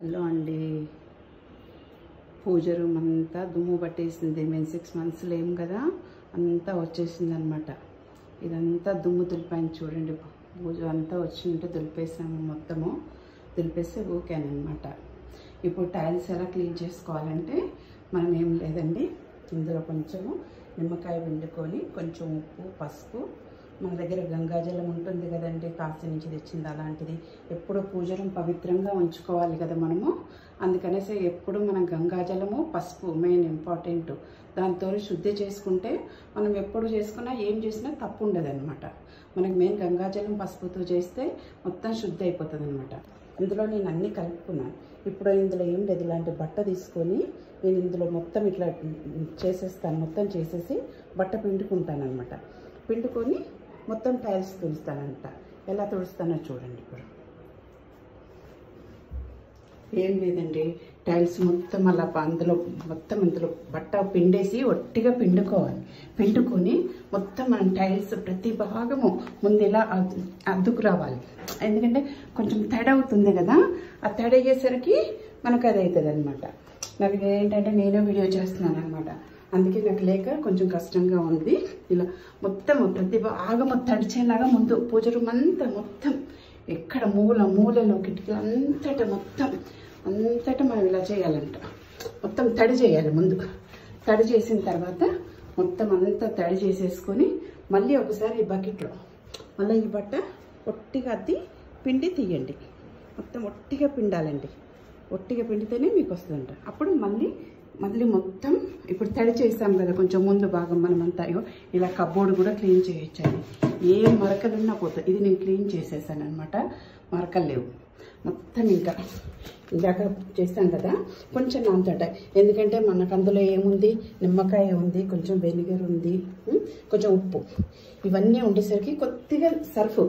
Hello అండి, పూజ room అంతా దుమ్ము పట్టేసింది. మేము 6 months లేము కదా, అంతా వచ్చేసింది అనమాట. ఇదంతా దుమ్ము దులిపాను చూడండి. పూజ అంతా వచ్చింటే దులిపేసాము, మొత్తము దులిపేస్తే ఊకేనమాట. ఇప్పుడు టైల్స్ ఎలా క్లీన్ చేసుకోవాలంటే మనం ఏం లేదండి, ఇందులో కొంచెము నిమ్మకాయ పిండుకొని కొంచెం ఉప్పు, పసుపు, మన దగ్గర గంగాజలం ఉంటుంది కదండి, కాశీ నుంచి తెచ్చింది అలాంటిది. ఎప్పుడు పూజలను పవిత్రంగా ఉంచుకోవాలి కదా మనము, అందుకనేసి ఎప్పుడు మనం గంగాజలము, పసుపు మెయిన్ ఇంపార్టెంట్. దాంతో శుద్ధి చేసుకుంటే మనం ఎప్పుడు చేసుకున్నా ఏం చేసినా తప్పు ఉండదు అనమాట. మనకి మెయిన్ గంగాజలం, పసుపుతో చేస్తే మొత్తం శుద్ధి అయిపోతుంది అనమాట. ఇందులో నేను అన్నీ కలుపుకున్నాను. ఇప్పుడు ఇందులో ఏం లేదు, ఇలాంటి బట్ట తీసుకొని నేను ఇందులో మొత్తం ఇట్లా చేసేస్తాను. మొత్తం చేసేసి బట్ట పిండుకుంటాను అనమాట. పిండుకొని మొత్తం టైల్స్ తుడుస్తానంట. ఎలా తుడుస్తానో చూడండి. ఇప్పుడు ఏం లేదండి, టైల్స్ మొత్తం అలా అందులో బట్ట పిండేసి ఒట్టిగా పిండుకోవాలి. పిండుకొని మొత్తం మనం టైల్స్ ప్రతి భాగము ముందు ఇలా అద్దుకు రావాలి. ఎందుకంటే కొంచెం తడి అవుతుంది కదా, ఆ తడి అయ్యేసరికి మనకు అది అవుతుంది అనమాట. నాకు ఏంటంటే నేనే వీడియో చేస్తున్నాను అనమాట, అందుకే నాకు లేక కొంచెం కష్టంగా ఉంది. ఇలా మొత్తం ప్రతి భాగము తడిచేలాగా ముందు పూజ రూమ్ అంతా మొత్తం ఎక్కడ మూలలో కిటికీలు అంతటా మనం ఇలా చేయాలంట. మొత్తం తడి చేయాలి ముందు. తడి చేసిన తర్వాత మొత్తం అంతా తడి చేసేసుకొని మళ్ళీ ఒకసారి ఈ బకెట్లో మళ్ళీ ఈ బట్ట ఒట్టిగా అద్ది పిండి తీయండి. మొత్తం ఒట్టిగా పిండాలండి. ఒట్టిగా పిండితేనే మీకు వస్తుందంట. అప్పుడు మళ్ళీ మొత్తం ఇప్పుడు తడి చేస్తాం కదా, కొంచెం ముందు భాగం మనమంతా ఇలా కబోర్డు కూడా క్లీన్ చేయొచ్చండి. ఏ మరకలున్నా పోతుంది. ఇది నేను క్లీన్ చేసేసాను అనమాట, మరకలు లేవు. మొత్తం ఇంకా ఇందాక చేస్తాం కదా, కొంచెం నాంతట. ఎందుకంటే మనకు అందులో ఏముంది, నిమ్మకాయ ఉంది, కొంచెం వెనిగర్ ఉంది, కొంచెం ఉప్పు, ఇవన్నీ ఉండేసరికి కొద్దిగా సర్ఫ్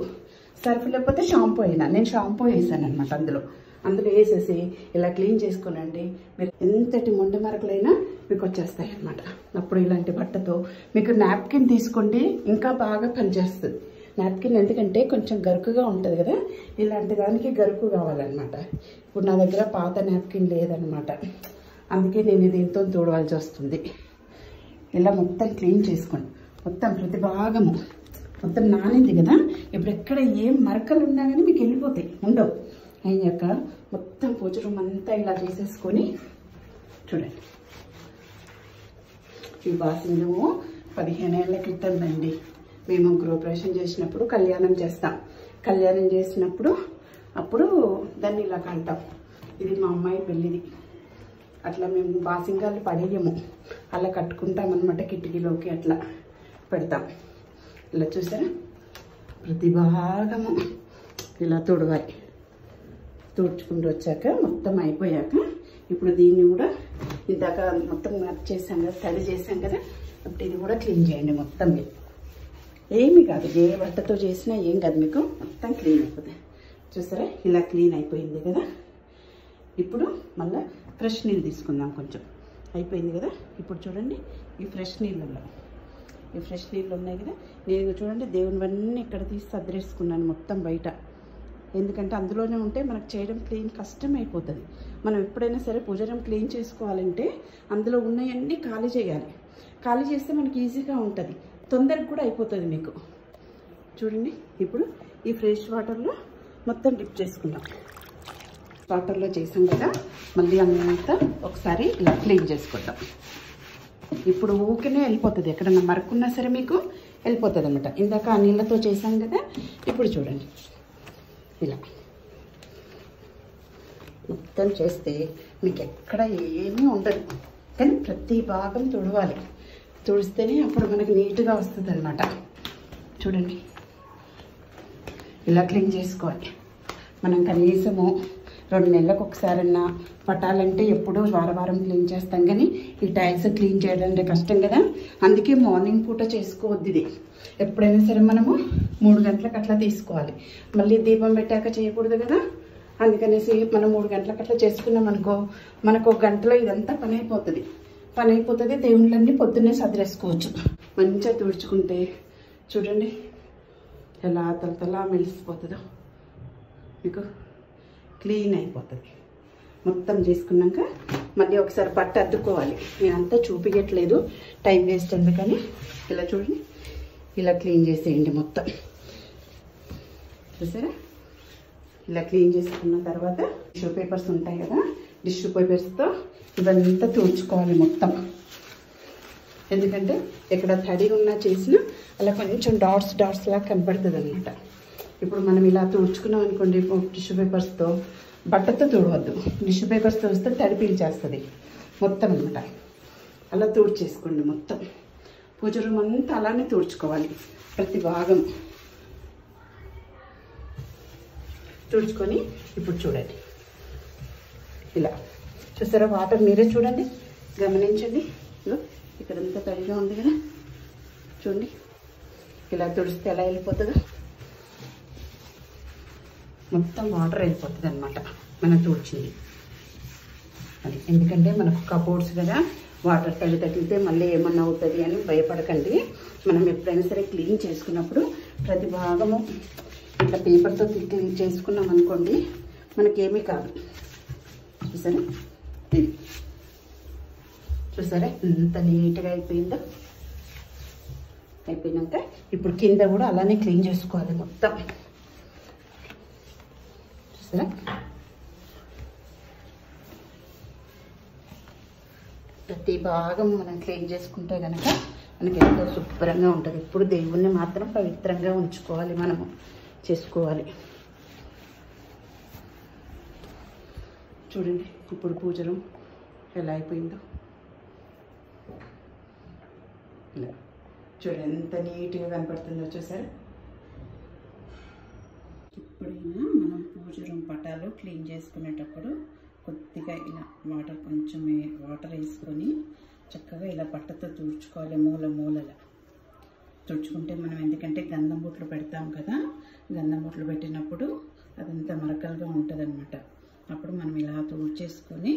లేకపోతే షాంపూ అయినా, నేను షాంపూ వేసాను అనమాట. అందులో వేసేసి ఇలా క్లీన్ చేసుకోనండి. మీరు ఎంతటి మొండి మరకలైనా మీకు వచ్చేస్తాయి అన్నమాట. అప్పుడు ఇలాంటి బట్టతో మీకు నాప్కిన్ తీసుకోండి, ఇంకా బాగా పనిచేస్తుంది. నాప్కిన్ ఎందుకంటే కొంచెం గరుకుగా ఉంటుంది కదా, ఇలాంటి దానికి గరుకు కావాలన్నమాట. ఇప్పుడు నా దగ్గర పాత నాప్కిన్ లేదనమాట, అందుకే నేను దీంతో తోడవలసి వస్తుంది. ఇలా మొత్తం క్లీన్ చేసుకోండి. మొత్తం ప్రతి భాగము మొత్తం నానింది కదా, ఇప్పుడు ఎక్కడ ఏం మరకలు ఉన్నా కానీ మీకు వెళ్ళిపోతాయి, ఉండవు. అయ్యాక మొత్తం పూజ రూమ్ అంతా ఇలా చేసేసుకొని చూడండి. ఈ బాసింగము 15 ఏళ్ల క్రితం అండి. మేము గృహప్రవేశం చేసినప్పుడు కళ్యాణం చేసినప్పుడు అప్పుడు దాన్ని ఇలా కంటాం. ఇది మా అమ్మాయి పెళ్ళిది. అట్లా మేము బాసింగాలు పడేయము, అలా కట్టుకుంటాం అనమాట. కిటికీలోకి అట్లా పెడతాం. ఇలా చూసారా, ప్రతి భాగము ఇలా తుడవాలి. తుడుచుకుంటూ వచ్చాక మొత్తం అయిపోయాక ఇప్పుడు దీన్ని కూడా ఇందాక మొత్తం చేసాం కదా, తడి చేసాం కదా, ఇప్పుడు ఇది కూడా క్లీన్ చేయండి. మొత్తం ఏమి కాదు, ఏ బట్టతో చేసినా ఏం కాదు, మీకు మొత్తం క్లీన్ అయిపోతుంది. చూసారా, ఇలా క్లీన్ అయిపోయింది కదా. ఇప్పుడు మళ్ళీ ఫ్రెష్ నీళ్ళు తీసుకుందాం. కొంచెం అయిపోయింది కదా. ఇప్పుడు చూడండి, ఈ ఫ్రెష్ నీళ్ళు ఉన్నాయి కదా, నేను చూడండి దేవునివన్నీ ఇక్కడ తీసి సర్దేసుకున్నాను మొత్తం బయట. ఎందుకంటే అందులోనే ఉంటే మనకు చేయడం క్లీన్ కష్టం అయిపోతుంది. మనం ఎప్పుడైనా సరే పూజ రూమ్ క్లీన్ చేసుకోవాలంటే అందులో ఉన్నవన్నీ ఖాళీ చేయాలి. ఖాళీ చేస్తే మనకి ఈజీగా ఉంటుంది, తొందరగా కూడా అయిపోతుంది మీకు. చూడండి, ఇప్పుడు ఈ ఫ్రెష్ వాటర్లో మొత్తం డిప్ చేసుకున్నాం. వాటర్లో చేసాం కదా, మళ్ళీ అంతా ఒకసారి ఇలా క్లీన్ చేసుకుంటాం. ఇప్పుడు ఊరికనే వెళ్ళిపోతుంది, ఎక్కడన్నా మరకున్నా సరే మీకు వెళ్ళిపోతుంది అన్నమాట. ఇందాక ఆ నీళ్ళతో చేసాం కదా, ఇప్పుడు చూడండి ఇలా మొత్తం చేస్తే మీకు ఎక్కడ ఏమీ ఉండదు. కానీ ప్రతి భాగం తుడవాలి. తుడిస్తేనే అప్పుడు మనకి నీట్గా వస్తుంది అన్నమాట. చూడండి, ఇలా క్లీన్ చేసుకోవాలి. మనం కనీసము 2 నెలలకు ఒకసారన్నా పట్టాలంటే ఎప్పుడూ వారం క్లీన్ చేస్తాం. కానీ ఈ టైల్స్ క్లీన్ చేయడం అంటే కష్టం కదా, అందుకే మార్నింగ్ పూట చేసుకోవద్దు. ఇది ఎప్పుడైనా సరే మనము 3 గంటలకు అట్లా తీసుకోవాలి. మళ్ళీ దీపం పెట్టాక చేయకూడదు కదా, అందుకనేసి మనం 3 గంటలకు అట్లా చేసుకున్నాం అనుకో, మనకు 1 గంటలో ఇదంతా పని అయిపోతుంది. దేవుళ్ళన్నీ పొద్దున్నే సదిరేసుకోవచ్చు. మంచిగా తుడుచుకుంటే చూడండి ఎలా తలతలా మెలిసిపోతుందో, మీకు క్లీన్ అయిపోతుంది. మొత్తం చేసుకున్నాక మళ్ళీ ఒకసారి బట్ట అద్దుకోవాలి. నేనంతా చూపించట్లేదు, టైం వేస్ట్ ఎందుకని. ఇలా చూడండి, ఇలా క్లీన్ చేసేయండి మొత్తం. చూసారా, ఇలా క్లీన్ చేసుకున్న తర్వాత టిష్యూ పేపర్స్ ఉంటాయి కదా, టిష్యూ పేపర్స్తో ఇవంతా తుడుచుకోవాలి మొత్తం. ఎందుకంటే ఎక్కడ తడి ఉన్నా చేసినా అలా కొంచెం డాట్స్ లాగా కనపడుతుంది అనమాట. ఇప్పుడు మనం ఇలా తుడుచుకున్నాం అనుకోండి టిష్యూ పేపర్స్తో, బట్టతో తుడవద్దు. టిష్యూ పేపర్స్తో వస్తే తడి పీల్చేస్తుంది మొత్తం అనమాట. అలా తుడిచేసుకోండి మొత్తం. పూజ రూమ్ అంతా అలానే తుడుచుకోవాలి, ప్రతి భాగం తుడుచుకొని. ఇప్పుడు చూడండి, ఇలా చూసారా, వాటర్ మీరే చూడండి, గమనించండి. ఇక్కడంతా తడిగా ఉంది కదా, చూడండి. ఇలా తుడిస్తే ఎలా వెళ్ళిపోతుందో, మొత్తం వాటర్ వెళ్ళిపోతుంది అనమాట మనం తుడిచింది. అది ఎందుకంటే మనకు కబోర్డ్స్ కదా, వాటర్ తడి తగిలితే మళ్ళీ ఏమన్నా అవుతుంది అని భయపడకండి. మనం ఎప్పుడైనా సరే క్లీన్ చేసుకున్నప్పుడు ప్రతి భాగము ఇట్లా పేపర్తో క్లీన్ చేసుకున్నాం అనుకోండి, మనకేమీ కాదు. చూసారా, చూసారా ఎంత నీట్గా అయిపోయిందో. అయిపోయినాక ఇప్పుడు కింద కూడా అలానే క్లీన్ చేసుకోవాలి మొత్తం. చూసారా, ప్రతి భాగం మనం క్లీన్ చేసుకుంటే కనుక మనకి ఎంతో శుభ్రంగా ఉంటుంది. ఇప్పుడు దేవుణ్ణి మాత్రం పవిత్రంగా ఉంచుకోవాలి, మనము చేసుకోవాలి. చూడండి ఇప్పుడు పూజ రూమ్ ఎలా అయిపోయిందో. ఇలా చూడండి ఎంత నీట్గా కనపడుతుందో, చూసారా. ఎప్పుడైనా మనం పూజ రూమ్ పటాలు క్లీన్ చేసుకునేటప్పుడు కొద్దిగా ఇలా కొంచెం వాటర్ వేసుకొని చక్కగా ఇలా బట్టతో తుడుచుకోవాలి, మూలల తుడుచుకుంటే మనం, ఎందుకంటే గంధం బొట్లు పెడతాం కదా, గంధం బొట్లు పెట్టినప్పుడు అదంతా మరకలుగా ఉంటుంది అనమాట. అప్పుడు మనం ఇలా తుడిచేసుకొని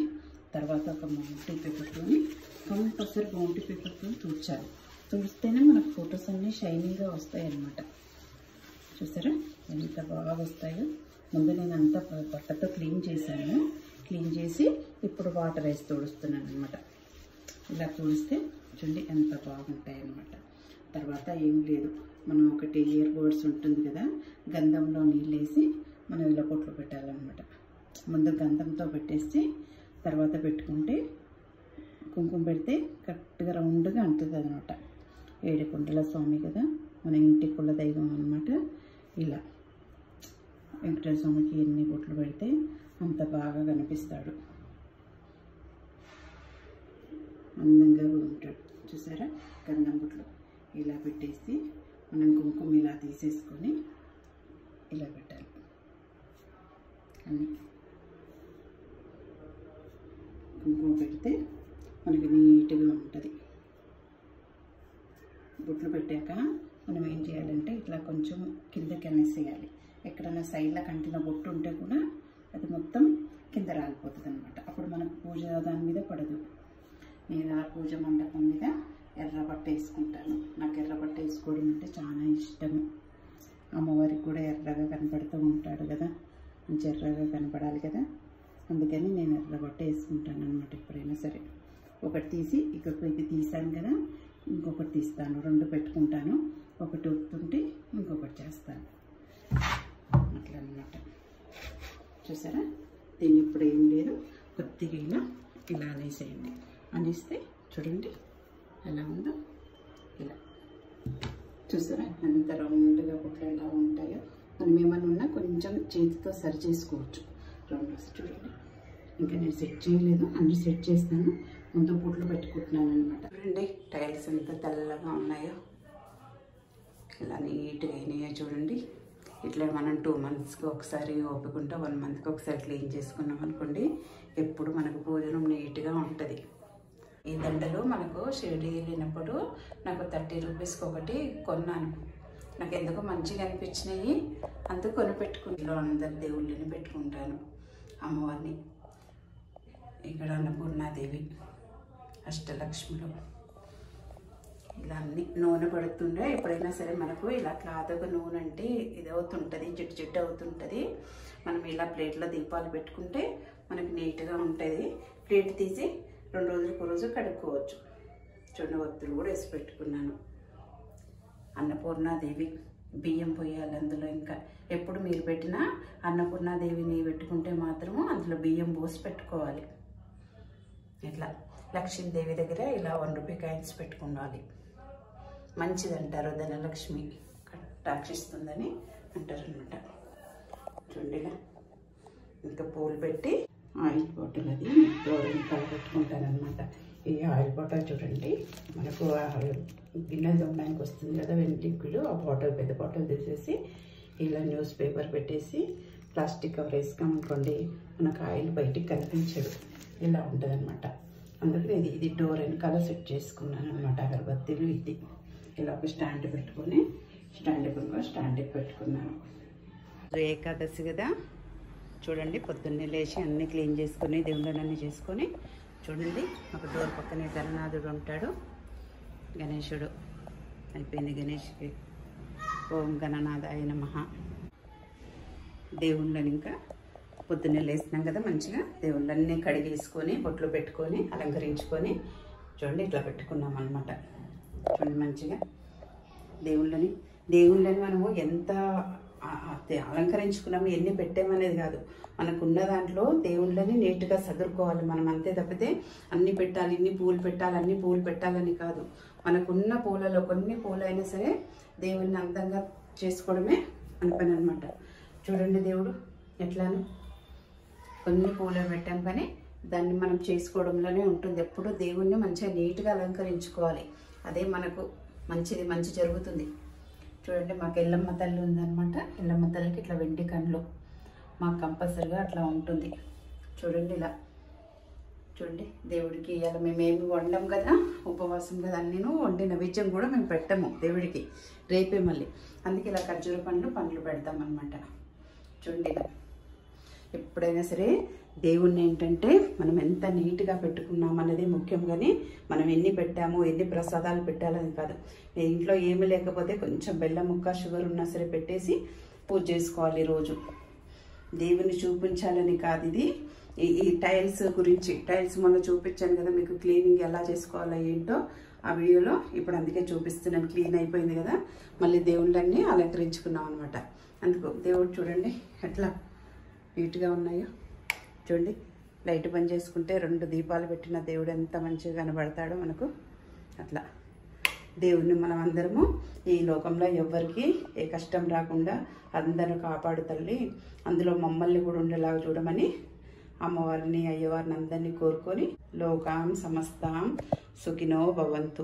తర్వాత ఒక బౌంటీ పేపర్తో, కంపల్సరీ బౌంటీ పేపర్తో తుడిచాలి. తుడిస్తేనే మనకు ఫొటోస్ అన్నీ షైనింగ్గా వస్తాయి అన్నమాట. చూసారా ఎంత బాగా వస్తాయో. ముందు నేను అంతా బట్టతో క్లీన్ చేశాను, క్లీన్ చేసి ఇప్పుడు వాటర్ వేసి తుడుస్తున్నాను అనమాట. ఇలా తుడిస్తే చూడండి ఎంత బాగుంటాయి అన్నమాట. తర్వాత ఏం లేదు, మనం ఒకటి ఇయర్ బడ్స్ ఉంటుంది కదా, గంధంలో నీళ్ళు వేసి మనం ఇలా పొట్లు పెట్టాలన్నమాట. ముందు గంధంతో పెట్టేసి తర్వాత పెట్టుకుంటే కుంకుమ పెడితే కరెక్ట్గా రౌండ్గా అంటుంది అనమాట. 7 కుండల స్వామి కదా, మన ఇంటి కుల దైవం అనమాట. ఇలా వెంకటేశ్వర స్వామికి ఎన్ని బొట్లు పెడితే అంత బాగా కనిపిస్తాడు, అందంగా ఉంటాడు. చూసారా, గంధం బొట్లు ఇలా పెట్టేసి మనం కుంకుమ ఇలా తీసేసుకొని ఇలా పెట్టాలి అన్నీ. కుంకుమ పెడితే మనకి నీట్గా ఉంటుంది. బొట్లు పెట్టాక మనం ఏం చేయాలంటే ఇట్లా కొంచెం కిందకి అనేసేయాలి. ఎక్కడైనా సైడ్లో కంటిన బొట్టు ఉంటే కూడా అది మొత్తం కింద రాలిపోతుంది అనమాట. అప్పుడు మనకు పూజ దాని మీద పడదు. నేను ఆ పూజ మండపం మీద ఎర్ర బట్ట వేసుకుంటాను. నాకు ఎర్ర బట్ట వేసుకోవడం అంటే చాలా ఇష్టము. అమ్మవారికి కూడా ఎర్రగా కనపడుతూ ఉంటాడు కదా, మంచి ఎర్రగా కనపడాలి కదా, అందుకని నేను ఎర్ర బట్ట వేసుకుంటాను అనమాట. ఎప్పుడైనా సరే ఒకటి తీసి ఇది తీసాను కదా, ఇంకొకటి తీస్తాను, 2 పెట్టుకుంటాను. ఒకటి ఒత్తుంటే ఇంకొకటి చేస్తాను, అట్లా అన్నమాట. చూసారా, దీన్ని ఇప్పుడు ఏం లేదు, కొద్దిగా ఇలా అనేసేయండి. అనేస్తే చూడండి ఎలా ఉందో. ఇలా చూసారా ఎంత రౌండ్గా బొట్లు ఎలా ఉంటాయో. మనం ఏమన్నా ఉన్నా కొంచెం చేతితో సరి చేసుకోవచ్చు. రౌండ్ చూడండి. ఇంకా నేను సెట్ చేయలేదు, అన్నీ సెట్ చేస్తాను. ముందు బొట్లు పెట్టుకుంటున్నాను అనమాట. చూడండి టైల్స్ ఎంత తెల్లగా ఉన్నాయో, ఇలా నీట్గా అయినాయో చూడండి. ఇట్లా మనం 2 మంత్స్కి ఒకసారి ఓపుకుంటా 1 మంత్కి ఒకసారి క్లీన్ చేసుకున్నాం అనుకోండి, ఎప్పుడు మనకు భోజనం నీట్గా ఉంటుంది. ఈ దండలు మనకు షిరిడి వెళ్ళినప్పుడు నాకు 30 రూపీస్కి ఒకటి కొన్నాను. నాకు ఎందుకో మంచిగా అనిపించినాయి, అందుకు కొని పెట్టుకుంటాను. అందరి దేవుళ్ళని పెట్టుకుంటాను, అమ్మవారిని. ఇక్కడ అన్నపూర్ణాదేవి, అష్టలక్ష్ములు, ఇలా అన్ని నూనె పడుతుండే. ఎప్పుడైనా సరే మనకు ఇలా క్లాత్గా నూనె అంటే ఇది అవుతుంటుంది, జిడ్డు అవుతుంటుంది. మనం ఇలా ప్లేట్లో దీపాలు పెట్టుకుంటే మనకి నీట్గా ఉంటుంది. ప్లేట్ తీసి 2 రోజులకు రోజు కడుక్కోవచ్చు. చూడండి, ఒత్తులు కూడా వేసి పెట్టుకున్నాను. అన్నపూర్ణాదేవి బియ్యం పోయాలి అందులో. ఇంకా ఎప్పుడు మీరు పెట్టినా అన్నపూర్ణాదేవిని పెట్టుకుంటే మాత్రము అందులో బియ్యం పోసి పెట్టుకోవాలి. ఇట్లా లక్ష్మీదేవి దగ్గర ఇలా 1 రూపాయి కాయిన్స్ పెట్టుకోవాలి. మంచిదంటారు, ధనలక్ష్మి రక్షిస్తుందని అంటారు అనమాట. చూడండి ఇలా ఇంకా పూలు పెట్టి ఆయిల్ బాటిల్ అది వెనకాల పెట్టుకుంటానమాట. ఈ ఆయిల్ బాటిల్ చూడండి, మనకు గిన్నె తోమడానికి వస్తుంది కదా లిక్విడ్, ఆ బాటిల్ పెద్ద బాటిల్ తీసేసి ఇలా న్యూస్ పేపర్ పెట్టేసి ప్లాస్టిక్ కవర్ వేసుకామనుకోండి మనకు ఆయిల్ బయటికి కనిపించదు. ఇలా ఉంటుంది అనమాట. అందుకని ఇది డోర్ వెనకాల సెట్ చేసుకున్నాను అనమాట. అగరబత్తీలు ఇది ఇలా ఒక స్టాండ్ పెట్టుకొని స్టాండ్ పెట్టుకున్నాను. ఏకాదశి కదా, చూడండి పొద్దున్నే లేచి అన్నీ క్లీన్ చేసుకొని దేవుళ్ళని చేసుకొని చూడండి ఒక డోర్ పక్కనే గణనాథుడు ఉంటాడు. గణేశుడు అయిపోయింది. గణేష్కి ఓం గణనాథాయ నమః. దేవుళ్ళని ఇంకా పొద్దున్నే లేస్తున్నాం కదా, మంచిగా దేవుళ్ళన్నీ కడిగేసుకొని బొట్లు పెట్టుకొని అలంకరించుకొని చూడండి ఇట్లా పెట్టుకున్నాం అనమాట. చూడండి మంచిగా దేవుళ్ళని మనము ఎంత అలంకరించుకున్నాము, ఎన్ని పెట్టామనేది కాదు, మనకున్న దాంట్లో దేవుళ్ళని నీట్గా సదురుకోవాలి మనం. అంతే తప్పితే అన్ని పెట్టాలి, ఇన్ని పూలు పెట్టాలి, అన్ని పూలు పెట్టాలని కాదు. మనకున్న పూలలో కొన్ని పూలైనా సరే దేవుళ్ళని అందంగా చేసుకోవడమే మన పని అనమాట. చూడండి దేవుడు ఎట్లాను కొన్ని పూలు పెట్టాం, కానీ దాన్ని మనం చేసుకోవడంలోనే ఉంటుంది. ఎప్పుడు దేవుణ్ణి మంచిగా నీట్గా అలంకరించుకోవాలి. అదే మనకు మంచి జరుగుతుంది. చూడండి మాకు ఎల్లమ్మ తల్లి ఉందన్నమాట. ఎల్లమ్మ తల్లికి ఇట్లా వెండి కళ్ళు మాకు కంపల్సరిగా అట్లా ఉంటుంది. చూడండి ఇలా చూడండి దేవుడికి ఇవాళ మేమేమి వండం కదా, ఉపవాసం కదా, అన్నీను వండి నైవేద్యం కూడా మేము పెట్టము దేవుడికి, రేపే మళ్ళీ. అందుకే ఇలా ఖర్జూర పండ్లు పెడతామన్నమాట. చూడండి ఇలా ఎప్పుడైనా సరే దేవుణ్ణి ఏంటంటే మనం ఎంత నీట్గా పెట్టుకున్నాం అన్నది ముఖ్యం, కానీ మనం ఎన్ని పెట్టాము ఎన్ని ప్రసాదాలు పెట్టాలని కాదు. ఇంట్లో ఏమి లేకపోతే కొంచెం బెల్లం ముక్క షుగర్ ఉన్నా సరే పెట్టేసి పూజ చేసుకోవాలి రోజు. దేవుని చూపించాలని కాదు ఇది. ఈ టైల్స్ గురించి, టైల్స్ మొన్న చూపించాను కదా మీకు, క్లీనింగ్ ఎలా చేసుకోవాలో ఏంటో ఆ వీడియోలో. ఇప్పుడు అందుకే చూపిస్తున్నాను. క్లీన్ అయిపోయింది కదా, మళ్ళీ దేవుళ్ళన్నీ అలంకరించుకున్నాం అనమాట. అందుకు దేవుడు చూడండి ఎట్లా నీట్గా ఉన్నాయో. చూడండి లైట్ బంద్ చేసుకుంటే 2 దీపాలు పెట్టిన దేవుడు ఎంత మంచిగా కనబడతాడో మనకు. అట్లా దేవుడిని మనం అందరము ఈ లోకంలో ఎవ్వరికి ఏ కష్టం రాకుండా అందరూ కాపాడు తల్లి, అందులో మమ్మల్ని కూడా ఉండేలాగా చూడమని అమ్మవారిని అయ్యవారిని అందరినీ కోరుకొని లోకాం సమస్తాం సుఖినో భవంతు.